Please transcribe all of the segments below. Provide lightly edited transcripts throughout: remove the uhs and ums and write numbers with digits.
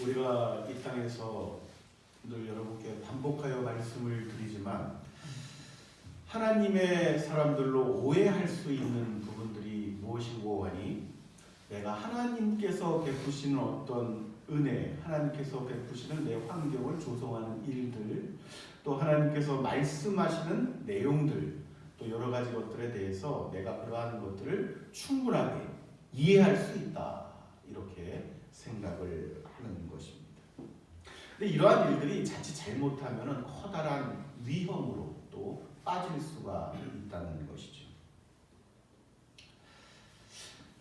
우리가 이 땅에서 늘 여러분께 반복하여 말씀을 드리지만 하나님의 사람들로 오해할 수 있는 부분들이 무엇이고 하니 내가 하나님께서 베푸시는 어떤 은혜, 하나님께서 베푸시는 내 환경을 조성하는 일들, 또 하나님께서 말씀하시는 내용들, 또 여러 가지 것들에 대해서 내가 그러한 것들을 충분하게 이해할 수 있다, 이렇게 생각을 하는 것입니다. 근데 이러한 일들이 자칫 잘못하면 커다란 위험으로 또 빠질 수가 있다는 것이죠.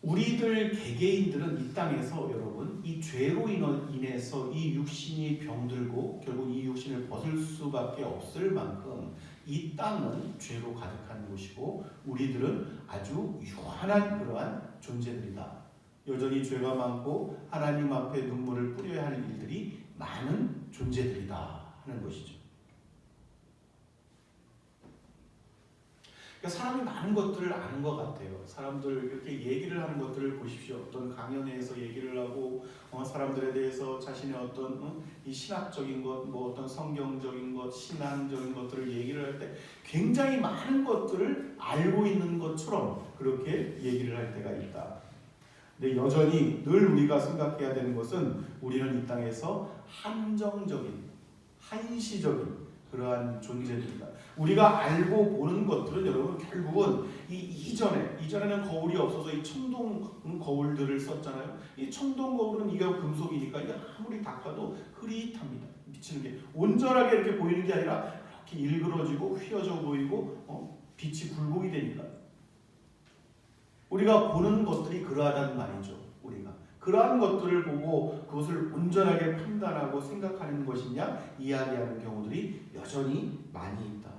우리들 개개인들은 이 땅에서 여러분 이 죄로 인해서 이 육신이 병들고 결국 이 육신을 벗을 수밖에 없을 만큼 이 땅은 죄로 가득한 곳이고 우리들은 아주 유한한 그러한 존재들이다. 여전히 죄가 많고 하나님 앞에 눈물을 뿌려야 할 일들이 많은 존재들이다 하는 것이죠. 그러니까 사람이 많은 것들을 아는 것 같아요. 사람들 이렇게 얘기를 하는 것들을 보십시오. 어떤 강연회에서 얘기를 하고 사람들에 대해서 자신의 어떤 이 신학적인 것, 뭐 어떤 성경적인 것, 신앙적인 것들을 얘기를 할 때 굉장히 많은 것들을 알고 있는 것처럼 그렇게 얘기를 할 때가 있다. 근데 여전히 늘 우리가 생각해야 되는 것은 우리는 이 땅에서 한정적인, 한시적인 그러한 존재들이다. 우리가 알고 보는 것들은 여러분 결국은 이전에는 거울이 없어서 이 청동 거울들을 썼잖아요. 이 청동 거울은 이게 금속이니까 이게 아무리 닦아도 흐릿합니다. 비치는 게 온전하게 이렇게 보이는 게 아니라 이렇게 일그러지고 휘어져 보이고 빛이 굴곡이 되니까 우리가 보는 것들이 그러하단 말이죠. 우리가 그러한 것들을 보고 그것을 온전하게 판단하고 생각하는 것이냐 이야기하는 경우들이 여전히 많이 있다.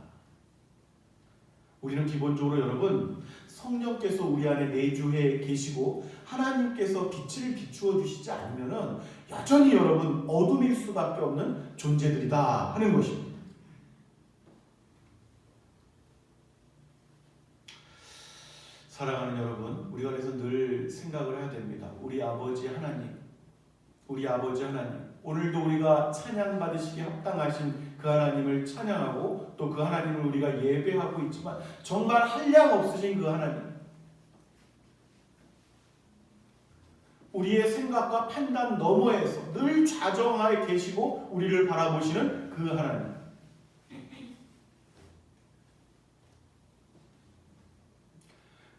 우리는 기본적으로 여러분 성령께서 우리 안에 내주해 계시고 하나님께서 빛을 비추어 주시지 않으면은 여전히 여러분 어둠일 수밖에 없는 존재들이다 하는 것입니다. 사랑하는 여러분, 우리가 그래서 늘 생각을 해야 됩니다. 우리 아버지 하나님, 오늘도 우리가 찬양 받으시기에 합당하신 그 하나님을 찬양하고 또 그 하나님을 우리가 예배하고 있지만 정말 한량 없으신 그 하나님, 우리의 생각과 판단 너머에서 늘 좌정하에 계시고 우리를 바라보시는 그 하나님,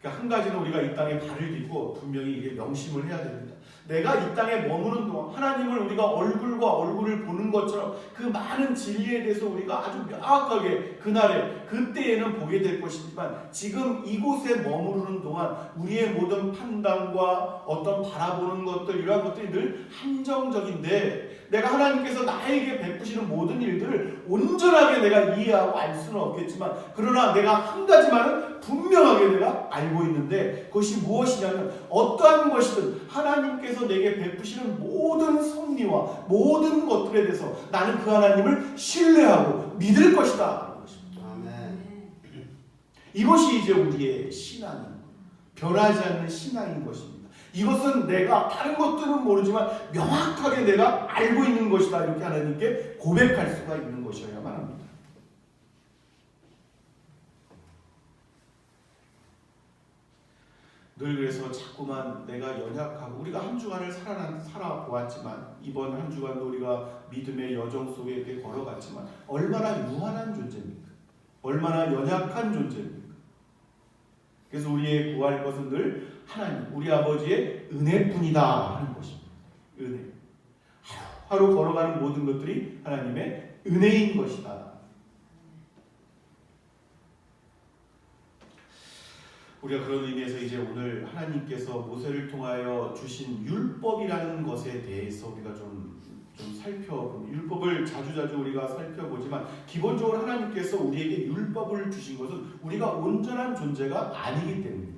한 가지는 우리가 이 땅에 발을 딛고 분명히 이게 명심을 해야 됩니다. 내가 이 땅에 머무는 동안 하나님을 우리가 얼굴과 얼굴을 보는 것처럼 그 많은 진리에 대해서 우리가 아주 명확하게 그때에는 보게 될 것이지만 지금 이곳에 머무르는 동안 우리의 모든 판단과 어떤 바라보는 것들 이러한 것들이 늘 한정적인데 내가 하나님께서 나에게 베푸시는 모든 일들을 온전하게 내가 이해하고 알 수는 없겠지만 그러나 내가 한 가지만은 분명하게 내가 알고 있는데 그것이 무엇이냐면 어떠한 것이든 하나님께서 내게 베푸시는 모든 섭리와 모든 것들에 대해서 나는 그 하나님을 신뢰하고 믿을 것이다. 아멘. 이것이 이제 우리의 신앙인, 변하지 않는 신앙인 것입니다. 이것은 내가 다른 것들은 모르지만 명확하게 내가 알고 있는 것이다. 이렇게 하나님께 고백할 수가 있는 것이어야만 합니다. 늘 그래서 자꾸만 내가 연약하고 우리가 한 주간을 살아보았지만 이번 한 주간도 우리가 믿음의 여정 속에 이렇게 걸어갔지만 얼마나 유한한 존재입니까? 얼마나 연약한 존재입니까? 그래서 우리의 구할 것은 늘 하나님, 우리 아버지의 은혜뿐이다 하는 것입니다. 은혜. 하루 걸어가는 모든 것들이 하나님의 은혜인 것이다. 우리가 그런 의미에서 이제 오늘 하나님께서 모세를 통하여 주신 율법이라는 것에 대해서 우리가 좀 살펴보면 율법을 자주자주 우리가 살펴보지만 기본적으로 하나님께서 우리에게 율법을 주신 것은 우리가 온전한 존재가 아니기 때문입니다.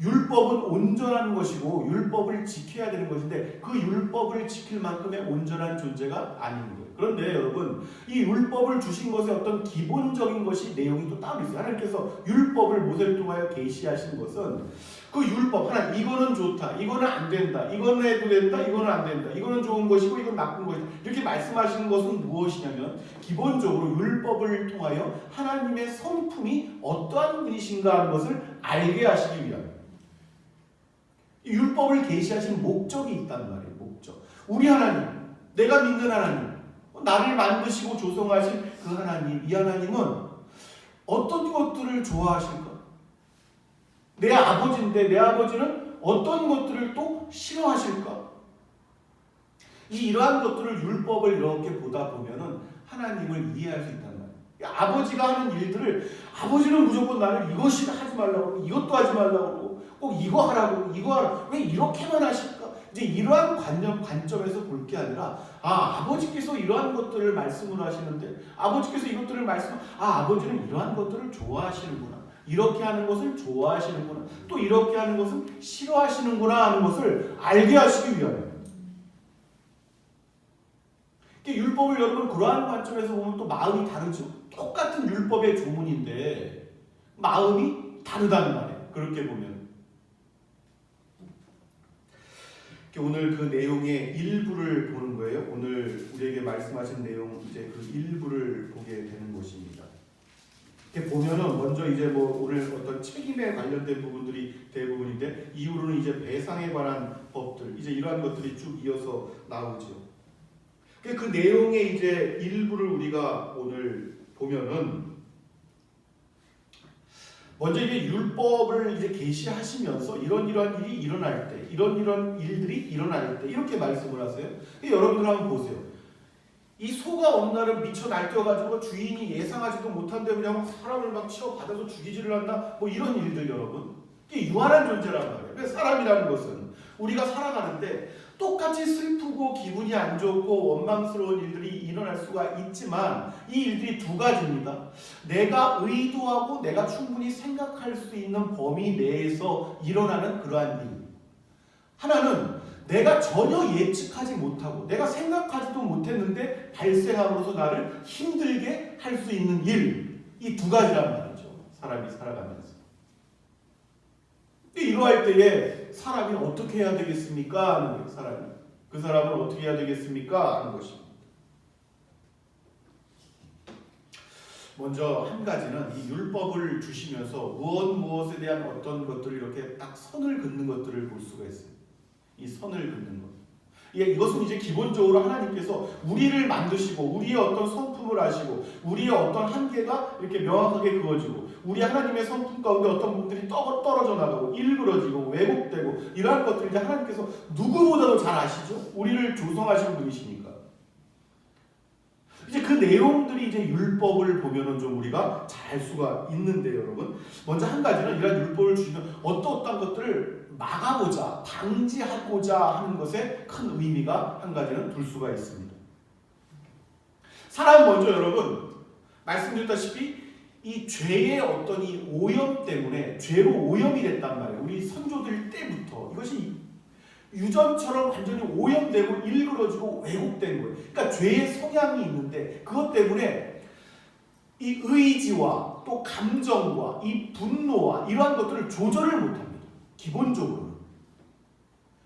율법은 온전한 것이고 율법을 지켜야 되는 것인데 그 율법을 지킬 만큼의 온전한 존재가 아닌 거예요. 그런데 여러분, 이 율법을 주신 것에 어떤 기본적인 것이 내용이 또 따로 있어요. 하나님께서 율법을 모세를 통하여 계시하신 것은 그 율법 하나, 이거는 좋다, 이거는 안 된다, 이거는 해도 된다, 이거는 안 된다, 이거는 좋은 것이고 이건 나쁜 것이다, 이렇게 말씀하시는 것은 무엇이냐면 기본적으로 율법을 통하여 하나님의 성품이 어떠한 분이신가 하는 것을 알게 하시기 위함. 율법을 계시하신 목적이 있단 말이에요. 목적. 우리 하나님, 내가 믿는 하나님, 나를 만드시고 조성하신 그 하나님, 이 하나님은 어떤 것들을 좋아하실까? 내 아버지인데 내 아버지는 어떤 것들을 또 싫어하실까? 이러한 것들을 율법을 이렇게 보다 보면은 하나님을 이해할 수 있단 말이에요. 아버지가 하는 일들을 아버지는 무조건 나를 이것이 하지 말라고, 이것도 하지 말라고, 꼭 이거 하라고, 이거 하라고, 왜 이렇게만 하실까? 이제 이러한 관점에서 볼 게 아니라 아버지께서 이러한 것들을 말씀을 하시는데 아버지께서 이것들을 아버지는 이러한 것들을 좋아하시는구나. 이렇게 하는 것을 좋아하시는구나. 또 이렇게 하는 것은 싫어하시는구나 하는 것을 알게 하시기 위하여. 율법을 여러분 그러한 관점에서 보면 또 마음이 다르죠. 똑같은 율법의 조문인데 마음이 다르다는 말이에요. 그렇게 보면. 오늘 그 내용의 일부를 보는 거예요. 오늘 우리에게 말씀하신 내용 이제 그 일부를 보게 되는 것입니다. 이렇게 보면은 먼저 이제 오늘 어떤 책임에 관련된 부분들이 대부분인데 이후로는 이제 배상에 관한 법들 이제 이러한 것들이 쭉 이어서 나오죠. 그 내용의 이제 일부를 우리가 오늘 보면은 먼저 이제 율법을 이제 계시하시면서 이러한 일이 일어날 때, 이런 일들이 일어날 때 이렇게 말씀을 하세요. 여러분들 한번 보세요. 이 소가 어느 날은 미쳐 날뛰어가지고 주인이 예상하지도 못한 데 그냥 사람을 막 치어 받아서 죽이지를 않나 이런 일들 여러분. 이게 유한한 존재란 말이에요. 사람이라는 것은 우리가 살아가는데 똑같이 슬프고 기분이 안 좋고 원망스러운 일들이 일어날 수가 있지만 이 일들이 두 가지입니다. 내가 의도하고 내가 충분히 생각할 수 있는 범위 내에서 일어나는 그러한 일. 하나는 내가 전혀 예측하지 못하고 내가 생각하지도 못했는데 발생함으로써 나를 힘들게 할 수 있는 일. 이 두 가지란 말이죠. 사람이 살아가면서. 이러할 때에 사람이 어떻게 해야 되겠습니까? 하는 거예요. 사람이. 그 사람은 어떻게 해야 되겠습니까? 하는 것입니다. 먼저 한 가지는 이 율법을 주시면서 무엇에 대한 어떤 것들을 이렇게 딱 선을 긋는 것들을 볼 수가 있어요. 이 선을 긋는 것. 이것은 이제 기본적으로 하나님께서 우리를 만드시고 우리의 어떤 성품을 아시고 우리의 어떤 한계가 이렇게 명확하게 그어지고 우리 하나님의 성품 가운데 어떤 부분들이 떨어져 나가고 일그러지고 왜곡되고 이러한 것들을 이제 하나님께서 누구보다도 잘 아시죠? 우리를 조성하신 분이시니까. 이제 그 내용들이 이제 율법을 보면은 좀 우리가 잘 알 수가 있는데 여러분. 먼저 한 가지는 이런 율법을 주시면 어떠한 것들을 막아보자, 방지하고자 하는 것에 큰 의미가 한 가지는 둘 수가 있습니다. 사람 먼저 여러분 말씀드렸다시피 이 죄의 어떤 이 오염 때문에 죄로 오염이 됐단 말이에요. 우리 선조들 때부터 이것이 유전처럼 완전히 오염되고 일그러지고 왜곡된 거예요. 그러니까 죄의 성향이 있는데 그것 때문에 이 의지와 또 감정과 이 분노와 이러한 것들을 조절을 못합니다. 기본적으로.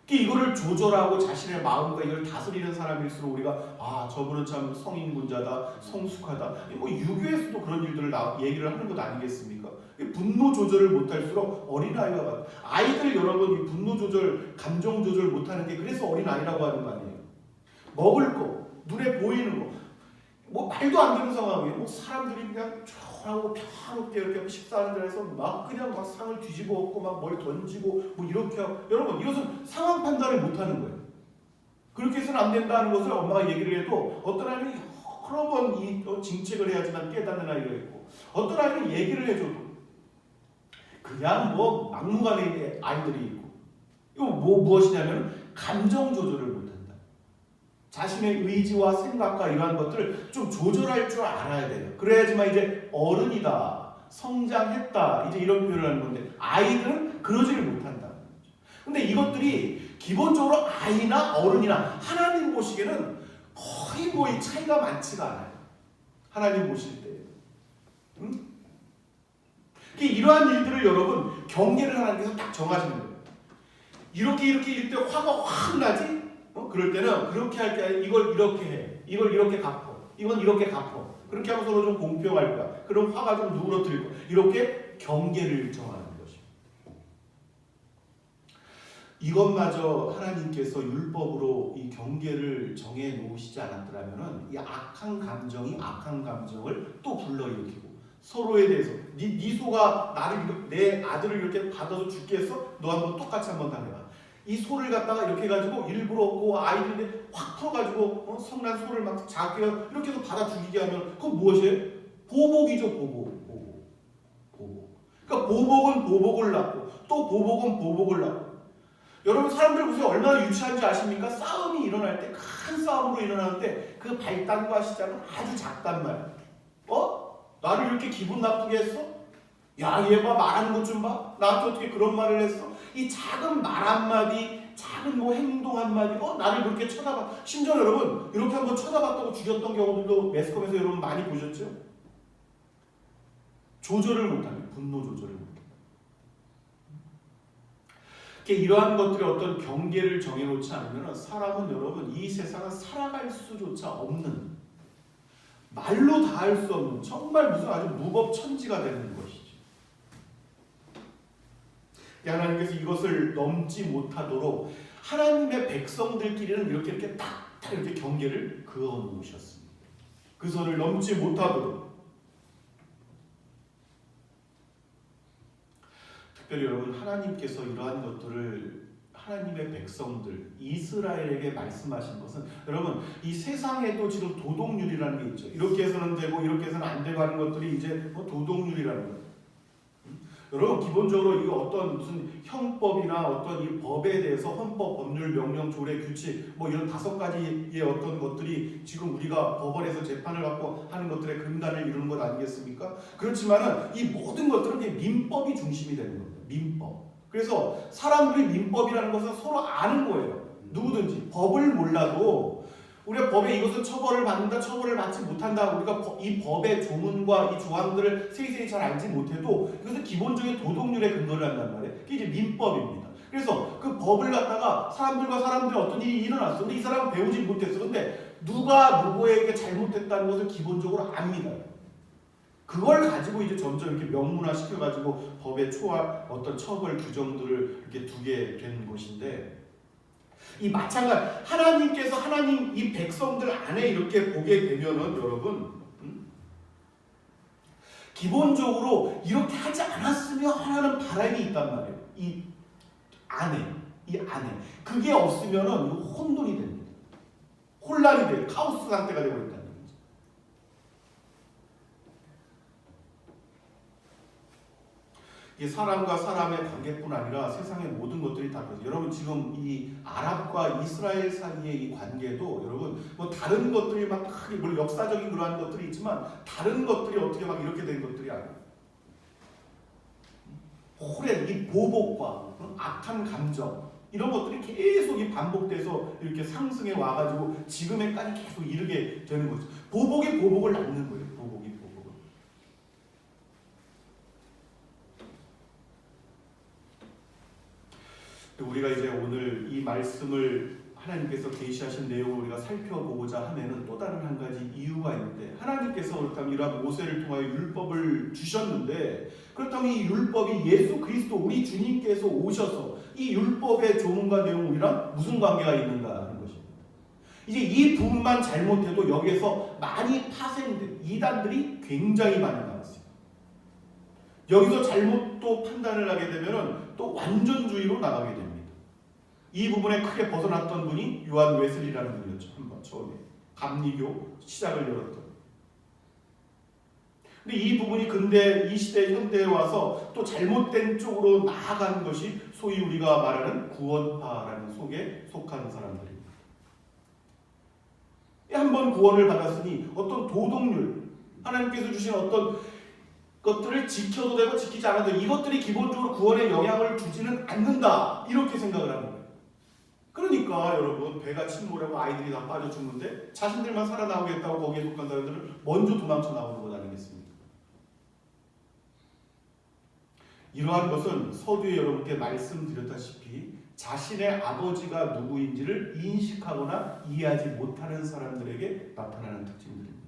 이거를 조절하고 자신의 마음과 이걸 다스리는 사람일수록 우리가 저분은 참 성인군자다, 성숙하다. 유교에서도 그런 일들을 얘기를 하는 것 아니겠습니까? 분노 조절을 못할수록 어린아이와 같아요. 아이들 여러분 이 분노 조절, 감정 조절 못하는 게 그래서 어린아이라고 하는 거 아니에요. 먹을 거, 눈에 보이는 거, 말도 안 되는 상황이에요. 사람들이 그냥 하고 평화롭게 이렇게 식사하는 자리에서 그냥 상을 뒤집어 엎고 뭘 던지고 이렇게 하고 여러분 이것은 상황 판단을 못하는 거예요. 그렇게 해서는 안 된다는 것을 엄마가 얘기를 해도 어떤 아이는 여러 번 징책을 해야지만 깨닫는 아이가 있고 어떤 아이는 얘기를 해줘도 그냥 막무가내 아이들이 있고 이거 무엇이냐면 감정 조절을 못한다. 자신의 의지와 생각과 이러한 것들을 좀 조절할 줄 알아야 돼요. 그래야지만 이제 어른이다, 성장했다, 이제 이런 표현을 하는 건데 아이들은 그러지를 못하는 근데 이것들이 기본적으로 아이나 어른이나 하나님 보시기에는 거의 뭐 이 차이가 많지가 않아요. 하나님 보실 때. 응? 이러한 일들을 여러분 경계를 하나님께서 딱 정하시는 거예요. 이렇게 이럴 때 화가 확 나지? 그럴 때는 그렇게 할 때 이걸 이렇게 해. 이걸 이렇게 갚어. 이건 이렇게 갚어. 그렇게 하면 서로 좀 공평할 거야. 그럼 화가 좀 누그러뜨릴 거야. 이렇게 경계를 정하는 것입니다. 이것마저 하나님께서 율법으로 이 경계를 정해 놓으시지 않았더라면은 이 악한 감정이 악한 감정을 또 불러일으키고 서로에 대해서 네 소가 나를 내 아들을 이렇게 받아서 죽게 했어? 너 한번 똑같이 한번 당해봐. 이 소를 갖다가 이렇게 해가지고 일부러 그 아이들인데 확 풀어가지고 성난 소를 막 작게 이렇게 해서 받아 죽이게 하면 그건 무엇이에요? 보복이죠. 보복. 그러니까 보복은 보복을 낳고 또 보복은 보복을 낳고. 여러분 사람들 보세요. 얼마나 유치한지 아십니까? 싸움이 일어날 때 큰 싸움으로 일어나는데 그 발단과 시작은 아주 작단 말이에요. 나를 이렇게 기분 나쁘게 했어? 야, 얘 봐, 말하는 것 좀 봐. 나한테 어떻게 그런 말을 했어? 이 작은 말 한마디, 작은 뭐 행동 한마디, 나를 그렇게 쳐다봐. 심지어 여러분, 이렇게 한번 쳐다봤다고 죽였던 경우들도 매스컴에서 여러분 많이 보셨죠? 조절을 못하는, 분노 조절을 못하는. 이러한 것들이 어떤 경계를 정해놓지 않으면 사람은 여러분, 이 세상은 살아갈 수조차 없는, 말로 다 할 수 없는 정말 무슨 아주 무법천지가 되는 것이죠. 하나님께서 이것을 넘지 못하도록 하나님의 백성들끼리는 이렇게 딱 이렇게 경계를 그어 놓으셨습니다. 그 선을 넘지 못하도록. 특별히 여러분 하나님께서 이러한 것들을 하나님의 백성들 이스라엘에게 말씀하신 것은 여러분 이 세상에도 지금 도덕률이라는 게 있죠. 이렇게 해서는 되고 이렇게 해서는 안 되고 하는 것들이 이제 도덕률이라는 거예요. 여러분 기본적으로 이거 어떤 무슨 형법이나 어떤 이 법에 대해서 헌법, 법률, 명령, 조례, 규칙 뭐 이런 5가지의 어떤 것들이 지금 우리가 법원에서 재판을 받고 하는 것들의 근간을 이루는 것 아니겠습니까? 그렇지만은 이 모든 것들은 민법이 중심이 되는 겁니다. 민법. 그래서 사람들이 민법이라는 것은 서로 아는 거예요. 누구든지 법을 몰라도 우리가 법에 이것은 처벌을 받는다, 처벌을 받지 못한다. 우리가 이 법의 조문과 이 조항들을 세세히 잘 알지 못해도 이것은 기본적인 도덕률에 근거를 한단 말이에요. 그게 이제 민법입니다. 그래서 그 법을 갖다가 사람들과 사람들의 어떤 일이 일어났어. 근데 이 사람은 배우지 못했어. 근데 누가 누구에게 잘못했다는 것을 기본적으로 압니다. 그걸 가지고 이제 점점 이렇게 명문화 시켜가지고 법의 어떤 처벌 규정들을 이렇게 두게 되는 것인데 이 마찬가지 하나님께서 하나님 이 백성들 안에 이렇게 보게 되면은 여러분 기본적으로 이렇게 하지 않았으면 하는 바람이 있단 말이에요. 이 안에 그게 없으면은 혼돈이 됩니다. 혼란이 돼요. 카오스 상태가 되고 있다. 사람과 사람의 관계뿐 아니라 세상의 모든 것들이 다 그렇죠. 여러분 지금 이 아랍과 이스라엘 사이의 이 관계도 여러분 뭐 다른 것들이 막 크게 물론 역사적인 그러한 것들이 있지만 다른 것들이 어떻게 막 이렇게 된 것들이 아니에요. 오랜 이 보복과 악한 감정 이런 것들이 계속 이 반복돼서 이렇게 상승해 와가지고 지금에까지 계속 이르게 되는 거죠. 보복이 보복을 낳는 거예요. 보복이 보복을. 우리가 이제 오늘 이 말씀을 하나님께서 계시하신 내용을 우리가 살펴보고자 하면은 또 다른 한 가지 이유가 있는데 하나님께서 그렇다면 이러한 모세를 통하여 율법을 주셨는데 그렇다면 이 율법이 예수 그리스도 우리 주님께서 오셔서 이 율법의 조문과 내용 우리랑 무슨 관계가 있는가 하는 것입니다. 이제 이 부분만 잘못해도 여기에서 많이 파생된 이단들이 굉장히 많이 나왔어요. 여기서 잘못 또 판단을 하게 되면은 또 완전주의로 나가게 됩니다. 이 부분에 크게 벗어났던 분이 요한 웨슬리라는 분이었죠. 한번 처음에 감리교 시작을 열었던. 근데 이 부분이 근대 이 시대 현대에 와서 또 잘못된 쪽으로 나아간 것이 소위 우리가 말하는 구원파라는 속에 속한 사람들입니다. 한번 구원을 받았으니 어떤 도덕률 하나님께서 주신 어떤 것들을 지켜도 되고 지키지 않아도 이것들이 기본적으로 구원에 영향을 주지는 않는다. 이렇게 생각을 하는 거예요. 그러니까 여러분 배가 침몰하고 아이들이 다 빠져 죽는데 자신들만 살아나오겠다고 거기에 속한 사람들은 먼저 도망쳐 나오는 것 아니겠습니까? 이러한 것은 서두에 여러분께 말씀드렸다시피 자신의 아버지가 누구인지를 인식하거나 이해하지 못하는 사람들에게 나타나는 특징들입니다.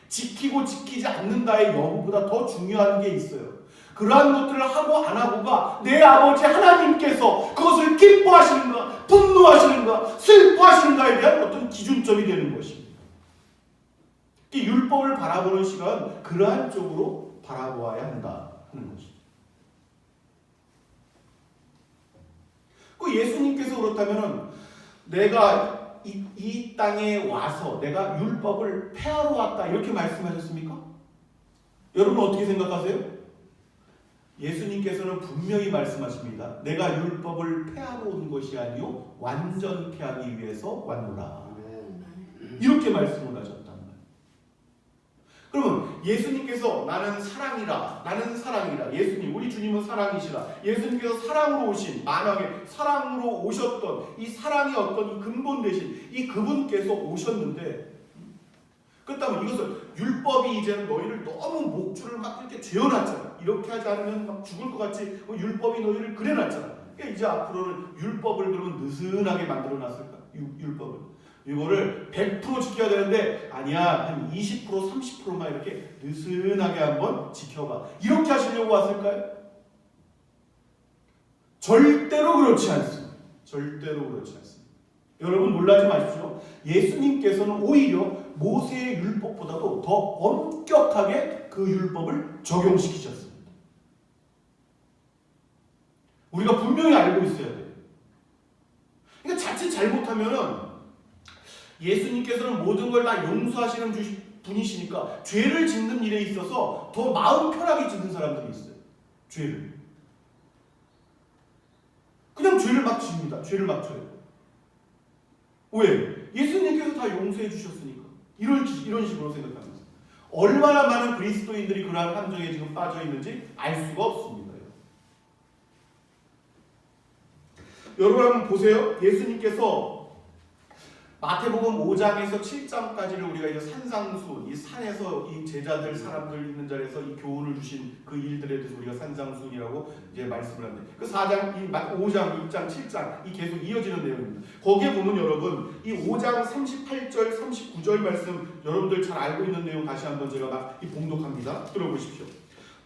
지키고 지키지 않는다의 여부보다 더 중요한 게 있어요. 그러한 것들을 하고 안 하고가 내 아버지 하나님께서 그것을 기뻐하시는가, 분노하시는가, 슬퍼하시는가에 대한 어떤 기준점이 되는 것입니다. 이 율법을 바라보는 시간, 그러한 쪽으로 바라보아야 한다 하는 것입니다. 그 예수님께서 그렇다면은 내가 이 땅에 와서 내가 율법을 폐하러 왔다 이렇게 말씀하셨습니까? 여러분 어떻게 생각하세요? 예수님께서는 분명히 말씀하십니다. 내가 율법을 폐하러 온 것이 아니요 완전 폐하기 위해서 왔노라. 이렇게 말씀을 하셨단 말이에요. 그러면 예수님께서 나는 사랑이라, 예수님, 우리 주님은 사랑이시라. 예수님께서 사랑으로 오신, 만왕의 사랑으로 오셨던 이 사랑의 어떤 근본 되신 이 그분께서 오셨는데, 그렇다면 이것을 율법이 이제는 너희를 너무 목줄을 막 이렇게 죄어놨잖아. 이렇게 하지 않으면 막 죽을 것 같이 율법이 너희를 그래놨잖아. 그러니까 이제 앞으로는 율법을 그러면 느슨하게 만들어놨을까? 율법을. 이거를 100% 지켜야 되는데 아니야 한 20% 30%만 이렇게 느슨하게 한번 지켜봐. 이렇게 하시려고 왔을까요? 절대로 그렇지 않습니다. 절대로 그렇지 않습니다. 여러분 놀라지 마십시오. 예수님께서는 오히려 모세의 율법보다도 더 엄격하게 그 율법을 적용시키셨습니다. 우리가 분명히 알고 있어야 돼요. 그러니까 자칫 잘못하면은 예수님께서는 모든 걸 다 용서하시는 분이시니까 죄를 짓는 일에 있어서 더 마음 편하게 짓는 사람들이 있어요. 죄를. 그냥 죄를 막 지습니다. 죄를 막 져요. 왜? 예수님께서 다 용서해 주셨으니까. 이런 식으로 생각합니다. 얼마나 많은 그리스도인들이 그러한 함정에 지금 빠져 있는지 알 수가 없습니다. 여러분 한번 보세요. 예수님께서 마태복음 5장에서 7장까지를 우리가 이제 산상수, 이 산에서 이 제자들 사람들 있는 자리에서 이 교훈을 주신 그 일들에 대해서 우리가 산상수훈이라고 이제 말씀을 하는데 그 4장, 이 5장, 6장, 7장 이 계속 이어지는 내용입니다. 거기에 보면 여러분 이 5장 38절, 39절 말씀 여러분들 잘 알고 있는 내용 다시 한번 제가 막 봉독합니다. 들어보십시오.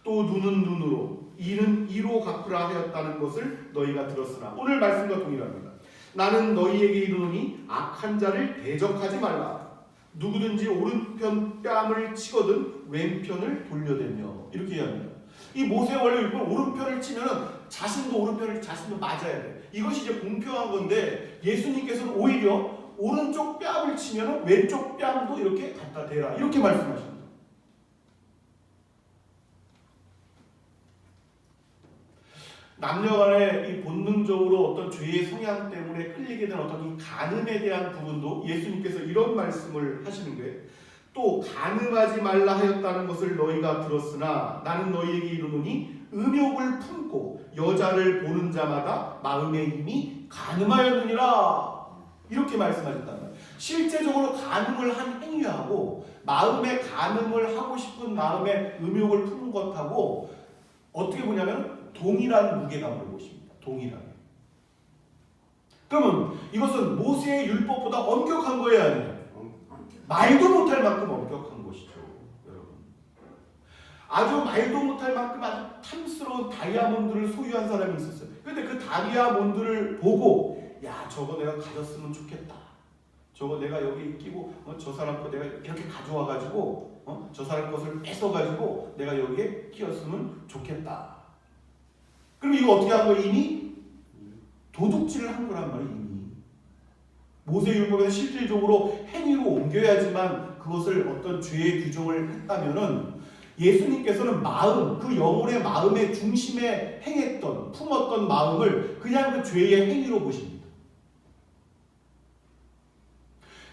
또 눈은 눈으로, 이는 이로 갚으라 하였다는 것을 너희가 들었으나 오늘 말씀과 동일합니다. 나는 너희에게 이르노니 악한 자를 대적하지 말라. 누구든지 오른편 뺨을 치거든 왼편을 돌려대며 이렇게 이야기합니다. 이 모세 원래 율법 오른편을 치면은 자신도 맞아야 돼. 이것이 이제 공평한 건데 예수님께서는 오히려 오른쪽 뺨을 치면은 왼쪽 뺨도 이렇게 갖다 대라 이렇게 말씀하십니다. 남녀간에 이 본능적으로 어떤 죄의 성향 때문에 끌리게 되는 어떤 이 간음에 대한 부분도 예수님께서 이런 말씀을 하시는 게 또 간음하지 말라 하였다는 것을 너희가 들었으나 나는 너희에게 이르노니 음욕을 품고 여자를 보는 자마다 마음에 이미 간음하였느니라 이렇게 말씀하셨단 말이에요. 실제적으로 간음을 한 행위하고 마음에 간음을 하고 싶은 마음에 음욕을 품은 것하고 어떻게 보냐면 동일한 무게감을 보십니다. 동일하게. 그러면 이것은 모세의 율법보다 엄격한 거예요, 아니에요? 말도 못할 만큼 엄격한 것이죠, 여러분. 아주 말도 못할 만큼 아주 탐스러운 다이아몬드를 소유한 사람이 있었어요. 그런데 그 다이아몬드를 보고, 야, 저거 내가 가졌으면 좋겠다. 저거 내가 여기 끼고 저 사람 거 내가 이렇게 가져와가지고 저 사람 것을 뺏어가지고 내가 여기에 끼웠으면 좋겠다. 그럼 이거 어떻게 한 거예요? 이미 도둑질을 한 거란 말이에요. 이미 모세율법에서 실질적으로 행위로 옮겨야지만 그것을 어떤 죄의 규정을 했다면은 예수님께서는 마음, 그 영혼의 마음의 중심에 행했던 품었던 마음을 그냥 그 죄의 행위로 보십니다.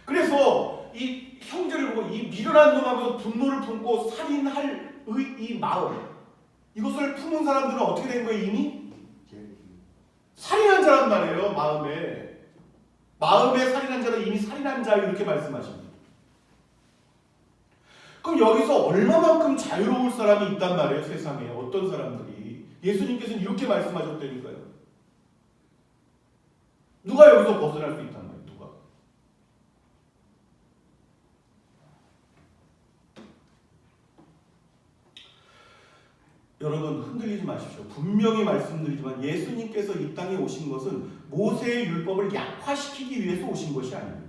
그래서 이 형제를 보고 이 미련한 놈 하면서 분노를 품고 살인할 이 마음, 이것을 품은 사람들은 어떻게 된 거예요? 이미 살인한 자란 말이에요. 마음에 살인한 자는 이미 살인한 자예요. 이렇게 말씀하십니다. 그럼 여기서 얼마만큼 자유로울 사람이 있단 말이에요. 세상에 어떤 사람들이. 예수님께서는 이렇게 말씀하셨다니까요. 누가 여기서 벗어날 수 있단 말이에요. 누가? 여러분 흔들리지 마십시오. 분명히 말씀드리지만 예수님께서 이 땅에 오신 것은 모세의 율법을 약화시키기 위해서 오신 것이 아닙니다.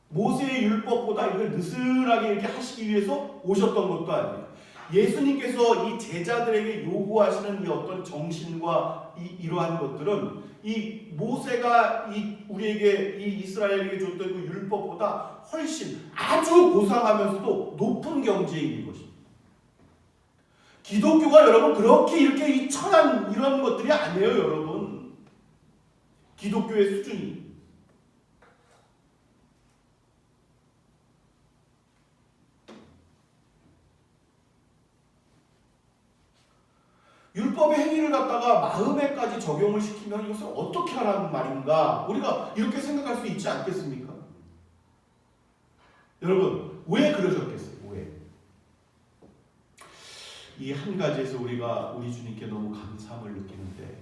모세의 율법보다 이걸 느슨하게 이렇게 하시기 위해서 오셨던 것도 아니에요. 예수님께서 이 제자들에게 요구하시는 이 어떤 정신과 이러한 것들은 이 모세가 우리에게 이 이스라엘에게 줬던 그 율법보다 훨씬 아주 고상하면서도 높은 경지에 있는 것입니다. 기독교가 여러분 그렇게 이렇게 이 천한 이런 것들이 아니에요, 여러분. 기독교의 수준이. 율법의 행위를 갖다가 마음에까지 적용을 시키면 이것을 어떻게 하라는 말인가? 우리가 이렇게 생각할 수 있지 않겠습니까? 여러분, 왜 그러셨겠어요? 왜? 이 한 가지에서 우리가 우리 주님께 너무 감사함을 느끼는데,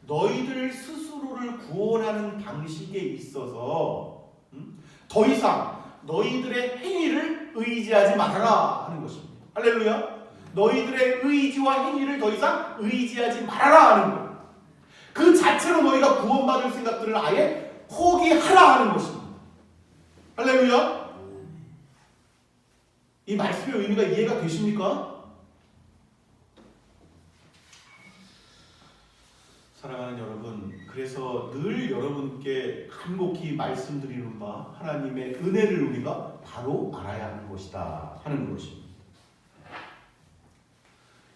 너희들 스스로를 구원하는 방식에 있어서 더 이상 너희들의 행위를 의지하지 말아라 하는 것입니다. 할렐루야. 너희들의 의지와 행위를 더 이상 의지하지 말아라 하는 거예요. 그 자체로 너희가 구원받을 생각들을 아예 포기하라 하는 것입니다. 할렐루야. 이 말씀의 의미가 이해가 되십니까? 사랑하는 여러분, 그래서 늘 여러분께 간곡히 말씀드리는 바 하나님의 은혜를 우리가 바로 알아야 하는 것이다 하는 것입니다.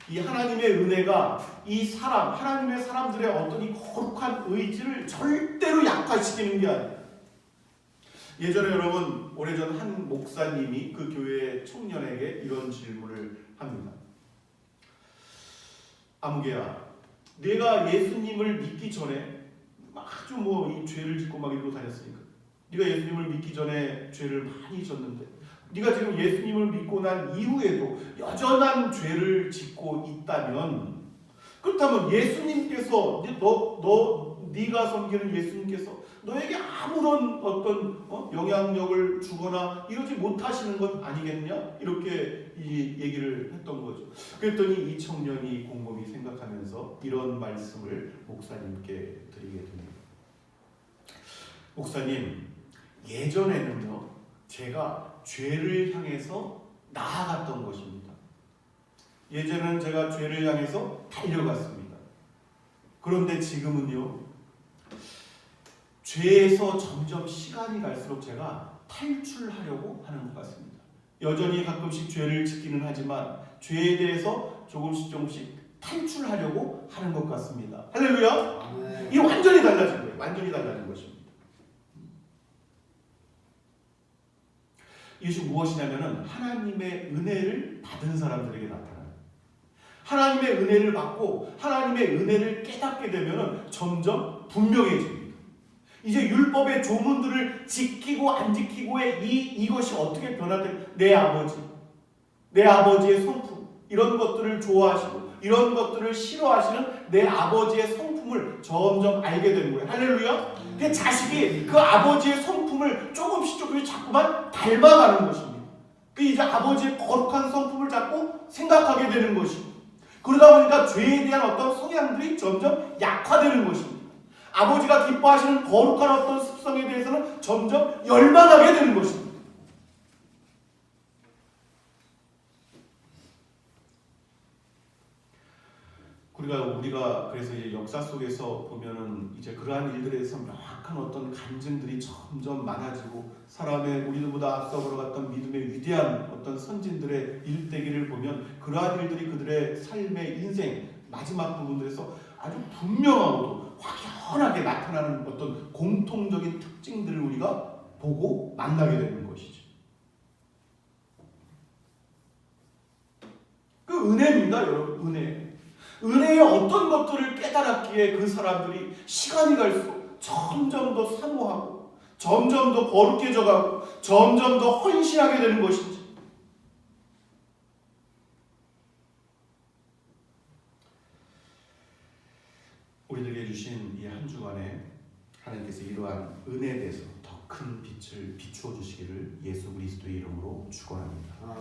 이 하나님의 은혜가 이 하나님의 사람들의 어떤 이 거룩한 의지를 절대로 약화시키는 게 아니에요. 예전에 여러분, 오래전 한 목사님이 그 교회 청년에게 이런 질문을 합니다. 아무개야, 내가 예수님을 믿기 전에 아주 이 죄를 짓고 막 이러고 다녔으니까, 네가 예수님을 믿기 전에 죄를 많이 졌는데, 네가 지금 예수님을 믿고 난 이후에도 여전한 죄를 짓고 있다면, 그렇다면 예수님께서 네가 섬기는 예수님께서 너에게 아무런 어떤 영향력을 주거나 이러지 못하시는 것 아니겠냐? 이렇게 이 얘기를 했던 거죠. 그랬더니 이 청년이 곰곰이 생각하면서 이런 말씀을 목사님께 드리게 됩니다. 목사님, 예전에는요, 제가 죄를 향해서 나아갔던 것입니다. 예전에는 제가 죄를 향해서 달려갔습니다. 그런데 지금은요, 죄에서 점점 시간이 갈수록 제가 탈출하려고 하는 것 같습니다. 여전히 가끔씩 죄를 짓기는 하지만 죄에 대해서 조금씩 탈출하려고 하는 것 같습니다. 할렐루야! 네. 이 완전히 달라진 거예요. 완전히 달라진 것입니다. 이것이 무엇이냐면은 하나님의 은혜를 받은 사람들에게 나타나요. 하나님의 은혜를 받고 하나님의 은혜를 깨닫게 되면은 점점 분명해집니다. 이제 율법의 조문들을 지키고 안 지키고의 이것이 어떻게 변화돼? 내 아버지의 성품, 이런 것들을 좋아하시고 이런 것들을 싫어하시는 내 아버지의 성품을 점점 알게 되는 거예요. 할렐루야. 그 자식이 그 아버지의 성품을 조금씩 자꾸만 닮아가는 것입니다. 그 이제 아버지의 거룩한 성품을 자꾸 생각하게 되는 것입니다. 그러다 보니까 죄에 대한 어떤 성향들이 점점 약화되는 것입니다. 아버지가 기뻐하시는 거룩한 어떤 습성에 대해서는 점점 열망하게 되는 것입니다. 우리가 그래서 이제 역사 속에서 보면은 이제 그러한 일들에 대해서 명확한 어떤 간증들이 점점 많아지고, 사람의 우리들보다 앞서 걸어갔던 믿음의 위대한 어떤 선진들의 일대기를 보면 그러한 일들이 그들의 삶의 인생 마지막 부분들에서 아주 분명하고도 확연하게 나타나는 어떤 공통적인 특징들을 우리가 보고 만나게 되는 것이죠. 그 은혜입니다, 여러분. 은혜의 어떤 것들을 깨달았기에 그 사람들이 시간이 갈수록 점점 더 사모하고 점점 더 거룩해져가고 점점 더 헌신하게 되는 것인지. 우리들에게 주신 이 한 주간에 하나님께서 이러한 은혜에 대해서 더 큰 빛을 비추어 주시기를 예수 그리스도의 이름으로 축원합니다.